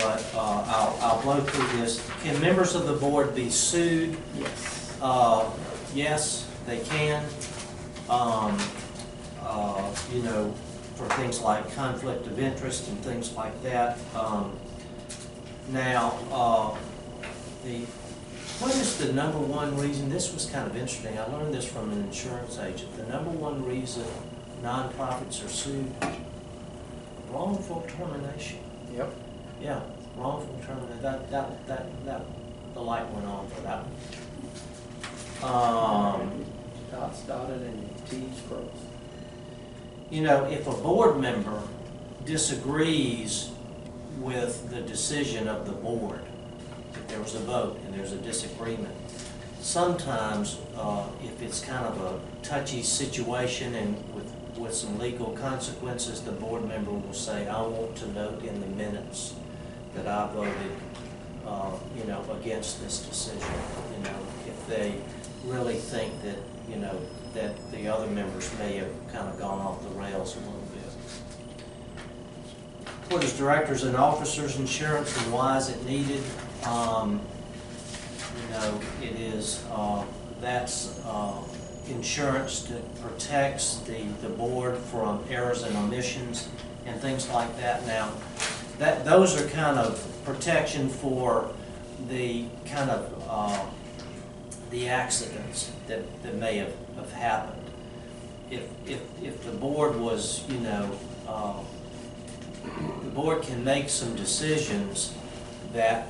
but I'll blow through this. Can members of the board be sued? Yes. Yes, they can. You know, for things like conflict of interest and things like that. Now, what is the number one reason? This was kind of interesting. I learned this from an insurance agent. The number one reason nonprofits are sued: wrongful termination. Yep. Yeah, wrongful termination. That the light went on for that one. Dots dotted and T's crossed. You know, if a board member disagrees with the decision of the board, if there was a vote and there's a disagreement, sometimes if it's kind of a touchy situation and with some legal consequences, the board member will say, I want to note in the minutes that I voted you know, against this decision. You know, if they really think that, you know, that the other members may have kind of gone off the rails a little bit. What is directors and officers insurance and why is it needed? You know, it is, that's insurance that protects the board from errors and omissions and things like that. Now, those are kind of protection for the kind of the accidents that may have happened. If the board was, you know, the board can make some decisions that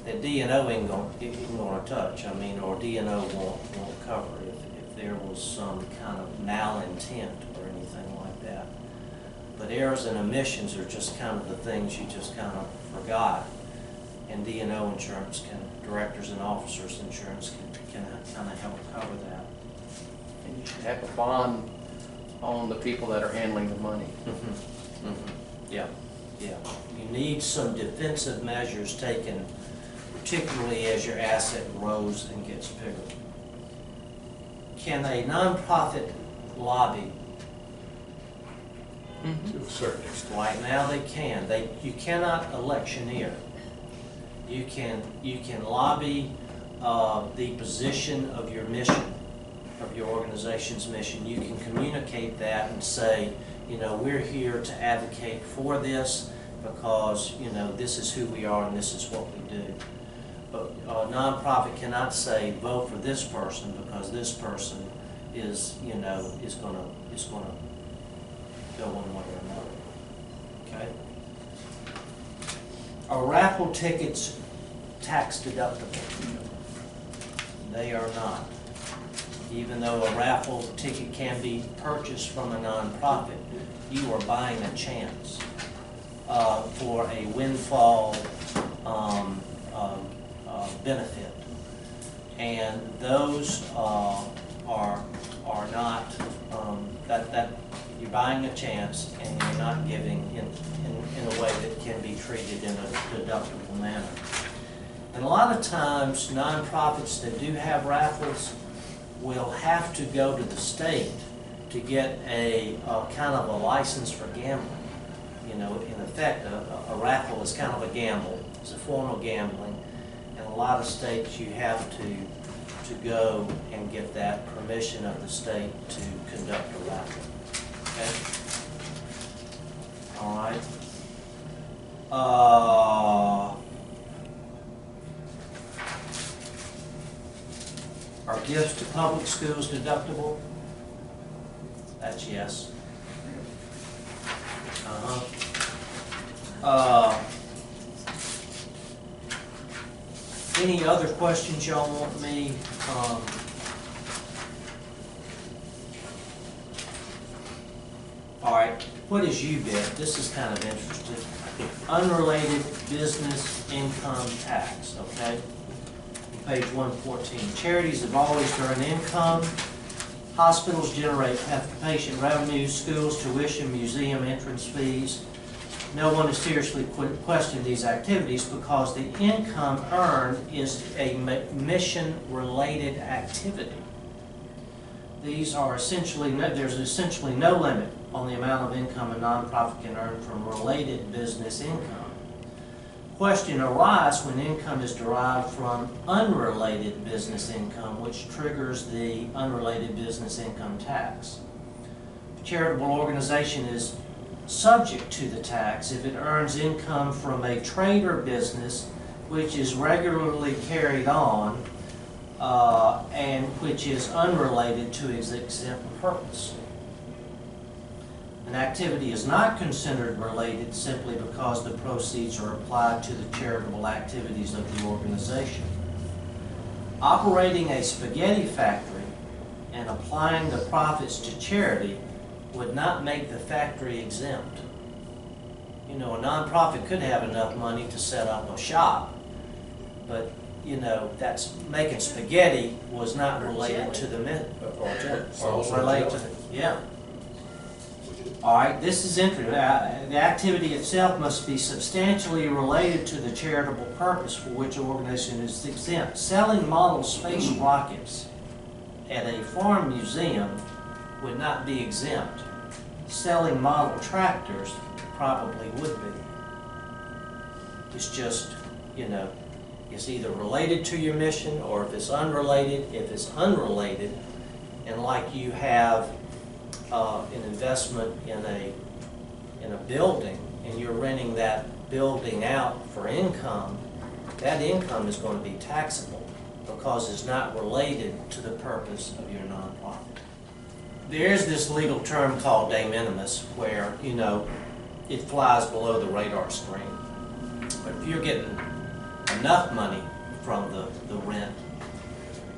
that D&O ain't gonna touch. I mean, or D&O won't cover if there was some kind of malintent or anything like that. But errors and omissions are just kind of the things you just kind of forgot. And D&O insurance directors and officers insurance can kind of help cover that. And you should have a bond on the people that are handling the money. Mm-hmm. Mm-hmm. Yeah, yeah. You need some defensive measures taken, particularly as your asset grows and gets bigger. Can a nonprofit lobby? Mm-hmm. To a certain extent. Right now they can. You cannot electioneer. You can lobby the position of your mission, of your organization's mission. You can communicate that and say, you know, we're here to advocate for this because, you know, this is who we are and this is what we do. But a nonprofit cannot say vote for this person because this person is, you know, is gonna go one way or another. Okay. Are raffle tickets tax deductible? They are not. Even though a raffle ticket can be purchased from a nonprofit, you are buying a chance for a windfall benefit, and those are not that you're buying a chance and you're not giving in a way that can be treated in a deductible manner. And a lot of times nonprofits that do have raffles will have to go to the state to get a kind of a license for gambling. You know, in effect, a raffle is kind of a gamble. It's a form of gambling. In a lot of states, you have to go and get that permission of the state to conduct a raffle. Okay? All right. Are gifts to public schools deductible? That's yes. Any other questions y'all want me? All right, what is UBIT? This is kind of interesting. Unrelated business income tax, okay? Page 114. Charities have always earned income. Hospitals generate patient revenues, schools tuition, museum entrance fees. No one has seriously questioned these activities because the income earned is a mission-related activity. These are essentially, there's essentially no limit on the amount of income a nonprofit can earn from related business income. Question arises when income is derived from unrelated business income, which triggers the unrelated business income tax. A charitable organization is subject to the tax if it earns income from a trade or business which is regularly carried on and which is unrelated to its exempt purpose. An activity is not considered related simply because the proceeds are applied to the charitable activities of the organization. Operating a spaghetti factory and applying the profits to charity would not make the factory exempt. You know, a nonprofit could have enough money to set up a shop, but you know, that's making spaghetti was not related to the or related to the, yeah. All right, this is interesting. The activity itself must be substantially related to the charitable purpose for which the organization is exempt. Selling model space rockets at a farm museum would not be exempt. Selling model tractors probably would be. It's just, you know, it's either related to your mission or if it's unrelated. If it's unrelated, and like you have an investment in a building and you're renting that building out for income, that income is going to be taxable because it's not related to the purpose of your nonprofit. There's this legal term called de minimis where, you know, it flies below the radar screen. But if you're getting enough money from the rent,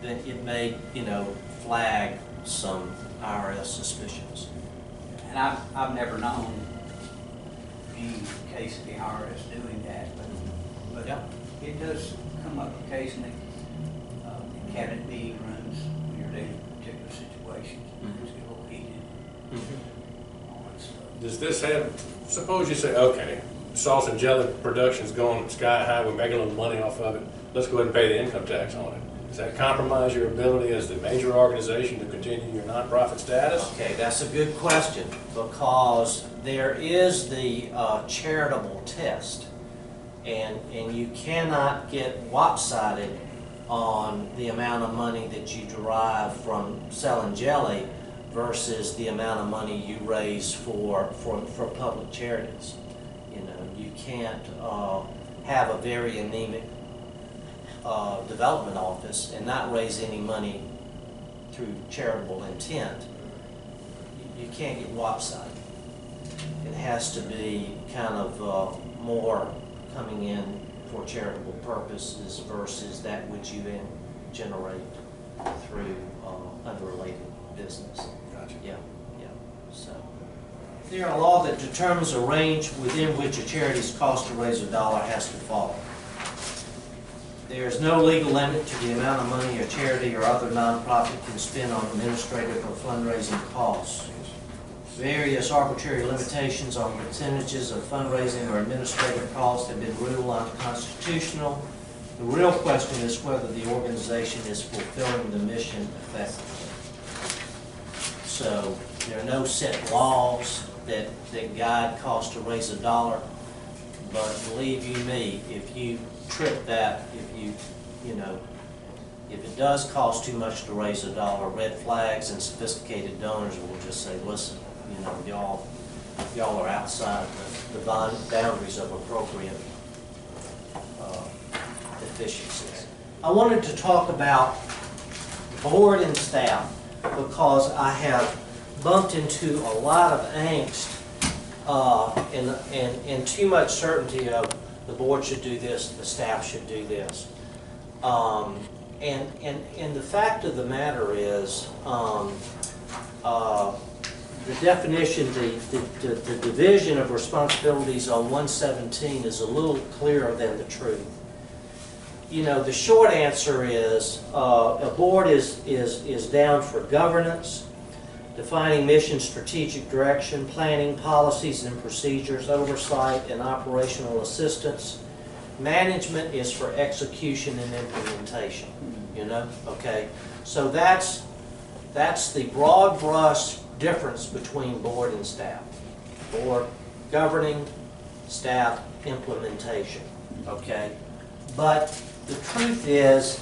then it may, you know, flag some IRS suspicions. And I've never known any case of the IRS doing that, but Yep. it does come up occasionally in cabinet meeting rooms when you're dealing with particular situations. It's a little heated. All that stuff. Does this have, suppose you say, okay, sauce and jelly production's going sky high, we're making a little money off of it, let's go ahead and pay the income tax on it. Does that compromise your ability as the major organization to continue your nonprofit status? Okay, that's a good question because there is the charitable test, and you cannot get lopsided on the amount of money that you derive from selling jelly versus the amount of money you raise for public charities. You know, you can't have a very anemic development office and not raise any money through charitable intent. You can't get lopsided. It has to be kind of more coming in for charitable purposes versus that which you then generate through unrelated business. Gotcha. Yeah, yeah. So there are a law that determines a range within which a charity's cost to raise $1 has to fall. There is no legal limit to the amount of money a charity or other nonprofit can spend on administrative or fundraising costs. Various arbitrary limitations on percentages of fundraising or administrative costs have been ruled unconstitutional. The real question is whether the organization is fulfilling the mission effectively. So there are no set laws that guide cost to raise $1, but believe you me, if you trip that, if it does cost too much to raise $1, red flags and sophisticated donors will just say, listen, you know, y'all are outside the boundaries of appropriate efficiencies. I wanted to talk about board and staff because I have bumped into a lot of angst and too much certainty of the board should do this, the staff should do this. And the fact of the matter is, the definition, the division of responsibilities on 117 is a little clearer than the truth. You know, the short answer is a board is down for governance, defining mission, strategic direction, planning, policies and procedures, oversight, and operational assistance. Management is for execution and implementation, you know, okay? So that's the broad brush difference between board and staff. Board governing, staff implementation, okay? But the truth is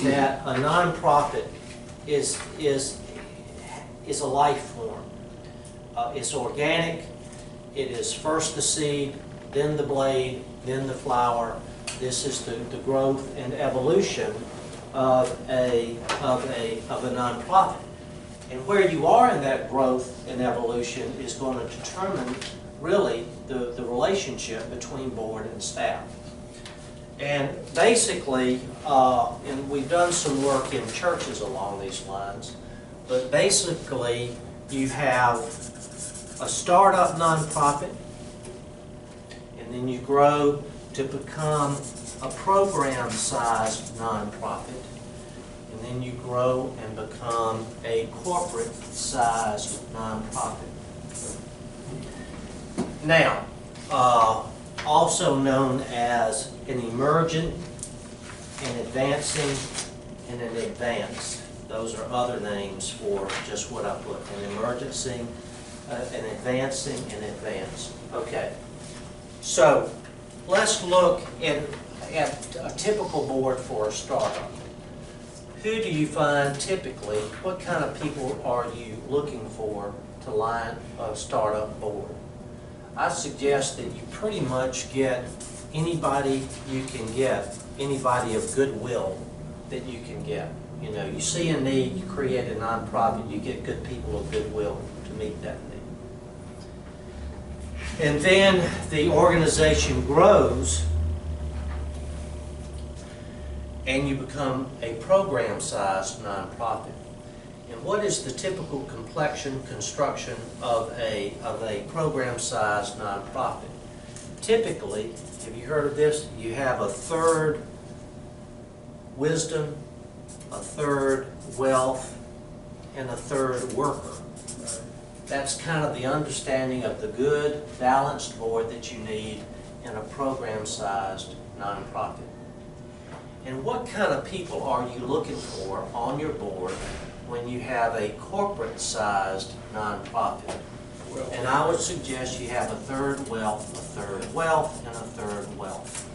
that a nonprofit is a life form. It's organic. It is first the seed, then the blade, then the flower. This is the growth and evolution of a nonprofit. And where you are in that growth and evolution is going to determine really the relationship between board and staff. And basically, and we've done some work in churches along these lines, but basically you have a startup nonprofit, and then you grow to become a program-sized nonprofit, and then you grow and become a corporate-sized nonprofit. Now, also known as an emergent, an advancing, and an advanced. Those are other names for just what I put. An emergency, an advancing, and advanced. Okay. So let's look at a typical board for a startup. Who do you find typically, what kind of people are you looking for to line a startup board? I suggest that you pretty much get anybody you can get, anybody of goodwill that you can get. You know, you see a need, you create a nonprofit, you get good people of goodwill to meet that need. And then the organization grows and you become a program-sized nonprofit. And what is the typical complexion, construction of a program-sized nonprofit? Typically, have you heard of this? You have a third wisdom, a third wealth, and a third worker. That's kind of the understanding of the good, balanced board that you need in a program-sized nonprofit. And what kind of people are you looking for on your board when you have a corporate-sized nonprofit? And I would suggest you have a third wealth, a third wealth, and a third wealth.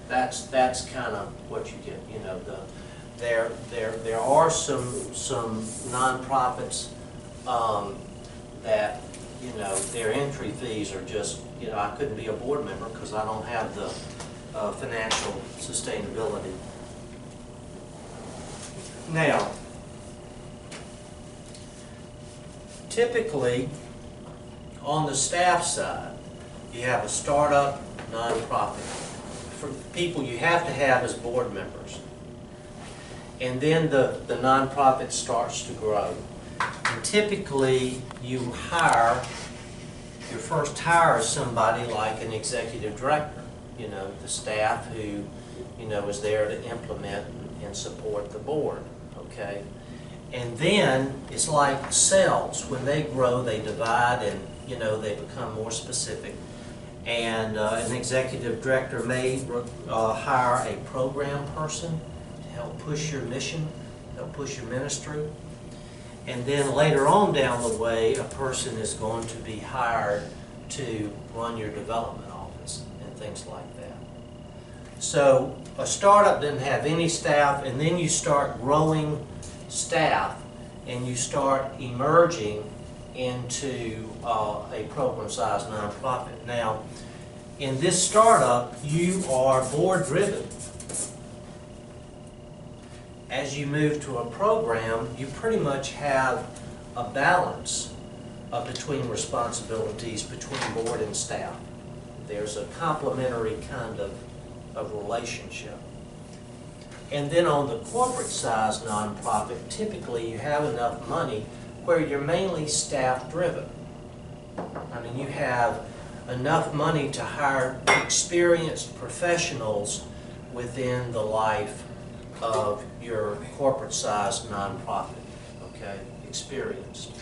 That's kind of what you get. You know, there are some nonprofits that, you know, their entry fees are just, you know, I couldn't be a board member because I don't have the financial sustainability. Now, typically, on the staff side, you have a startup nonprofit. For people you have to have as board members. And then the nonprofit starts to grow. And typically, you hire, your first hire is somebody like an executive director. You know, the staff who, you know, is there to implement and support the board, okay? And then it's like cells. When they grow, they divide and, you know, they become more specific. And an executive director may hire a program person to help push your mission, help push your ministry. And then later on down the way, a person is going to be hired to run your development office and things like that. So a startup doesn't have any staff, and then you start growing staff and you start emerging into a program-sized nonprofit. Now, in this startup, you are board-driven. As you move to a program, you pretty much have a balance between responsibilities between board and staff. There's a complementary kind of relationship. And then on the corporate-sized nonprofit, typically you have enough money where you're mainly staff-driven. I mean, you have enough money to hire experienced professionals within the life of your corporate-sized nonprofit, okay, experienced.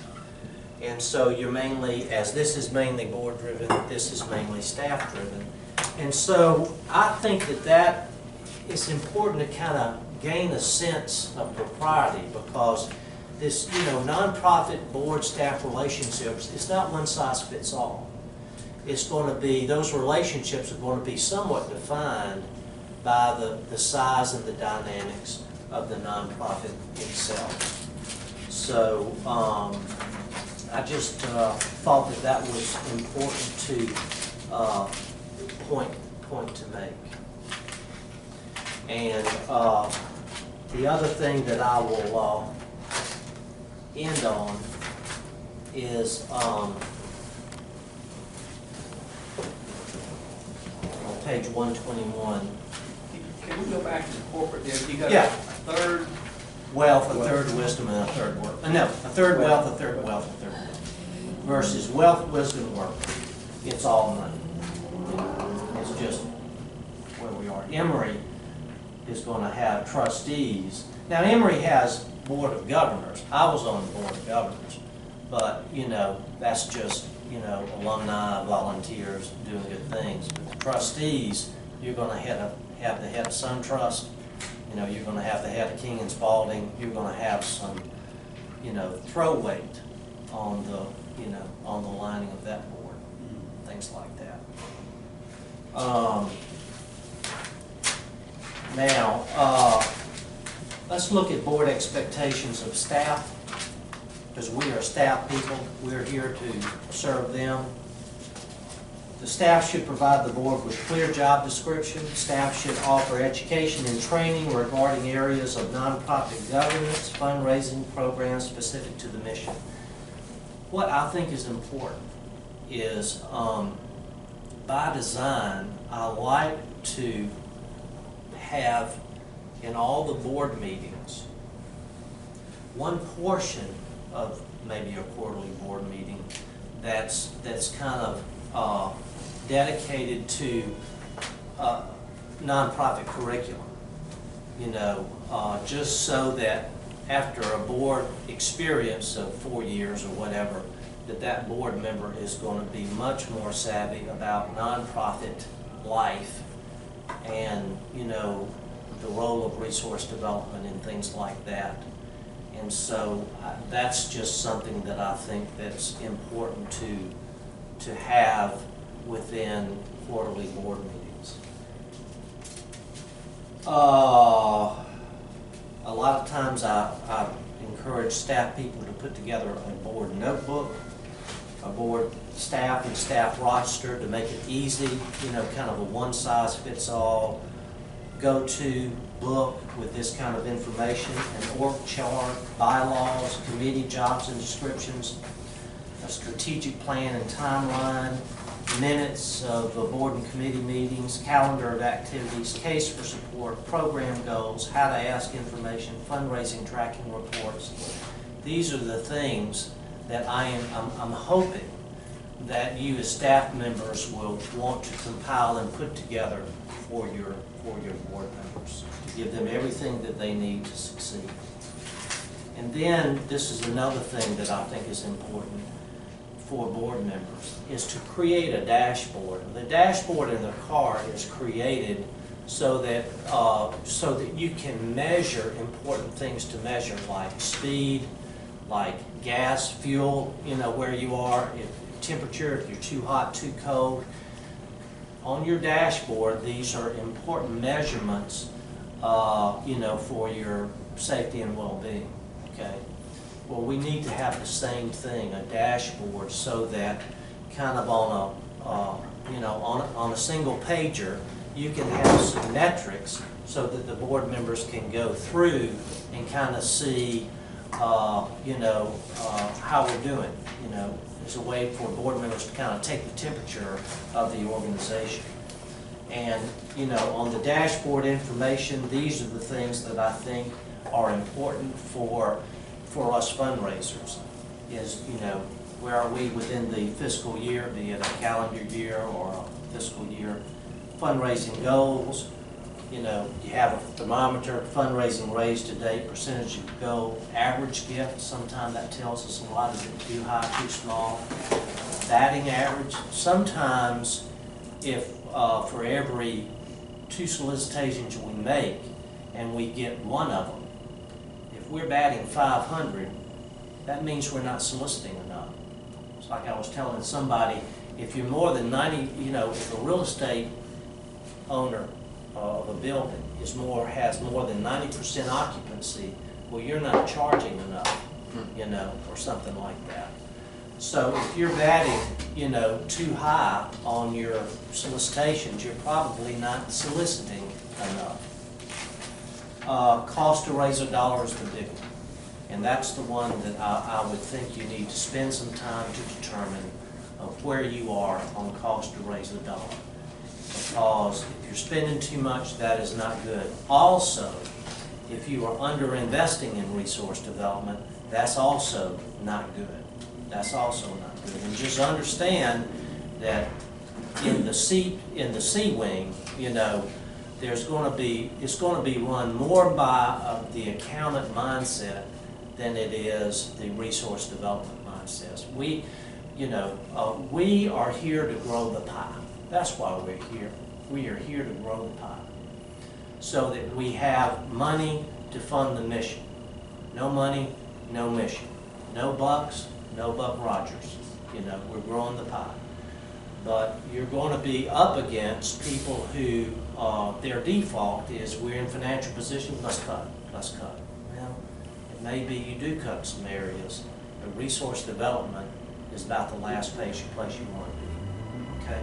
And so you're mainly, as this is mainly board-driven, this is mainly staff-driven. And so I think that it's important to kind of gain a sense of propriety, because this, nonprofit board staff relationships, it's not one size fits all. It's going to be, those relationships are going to be somewhat defined by the size and the dynamics of the nonprofit itself. So I just thought that was important to point to make. And the other thing that I will end on is on page 121. Can we go back to the corporate there? You got Yeah. a third, Wealth, a third wisdom, and a third work. No, a third wealth, a third wealth, a third work. Versus wealth, wisdom, work. It's all money. It's just where we are. Emory is going to have trustees. Now, Emory has board of governors. I was on the board of governors. But, that's just, alumni, volunteers doing good things. But the trustees, you're going to have the head of Sun Trust. You're going to have the head of King and Spalding. You're going to have some, throw weight on the, on the lining of that board, things like that. Now, let's look at board expectations of staff, because we are staff people. We're here to serve them. The staff should provide the board with clear job description. Staff should offer education and training regarding areas of nonprofit governance, fundraising programs specific to the mission. What I think is important is, by design, I like to have in all the board meetings one portion of maybe a quarterly board meeting that's kind of dedicated to nonprofit curriculum, just so that after a board experience of 4 years or whatever, that board member is going to be much more savvy about nonprofit life and, the role of resource development and things like that. And so that's just something that I think that's important to have within quarterly board meetings. A lot of times I encourage staff people to put together a board notebook, a board staff and staff roster to make it easy, kind of a one-size-fits-all go-to book with this kind of information, an org chart, bylaws, committee jobs and descriptions, a strategic plan and timeline, minutes of board and committee meetings, calendar of activities, case for support, program goals, how to ask information, fundraising tracking reports. These are the things that I'm hoping that you as staff members will want to compile and put together for your board members, to give them everything that they need to succeed. And then, this is another thing that I think is important for board members, is to create a dashboard. The dashboard in the card is created so that you can measure important things to measure, like speed, like gas, fuel, where you are, temperature, if you're too hot, too cold. On your dashboard, these are important measurements, for your safety and well-being, okay? Well, we need to have the same thing, a dashboard, so that kind of on a single pager, you can have some metrics so that the board members can go through and kind of see, how we're doing, It's a way for board members to kind of take the temperature of the organization. And, on the dashboard information, these are the things that I think are important for us fundraisers, is, where are we within the fiscal year, be it a calendar year or a fiscal year, fundraising goals, you have a thermometer, fundraising raised to date, percentage of goal, average gift, sometimes that tells us a lot, is it too high, too small, batting average. Sometimes if for every 2 solicitations we make and we get one of them, if we're batting 500 that means we're not soliciting enough. It's like I was telling somebody, if you're more than 90, if a real estate owner of a building has more than 90% occupancy, well, you're not charging enough, or something like that. So if you're batting, too high on your solicitations, you're probably not soliciting enough. Cost to raise a dollar is the big one. And that's the one that I would think you need to spend some time to determine where you are on cost to raise a dollar. Because if you're spending too much, that is not good. Also, if you are under-investing in resource development, that's also not good. That's also not good. And just understand that in the C wing, it's going to be run more by the accountant mindset than it is the resource development mindset. We are here to grow the pie. That's why we're here. We are here to grow the pie, so that we have money to fund the mission. No money, no mission. No bucks, no Buck Rogers. We're growing the pie. But you're going to be up against people who their default is, we're in financial position, let's cut, let's cut. Well, it may be you do cut some areas, but resource development is about the last place you want to be. Okay?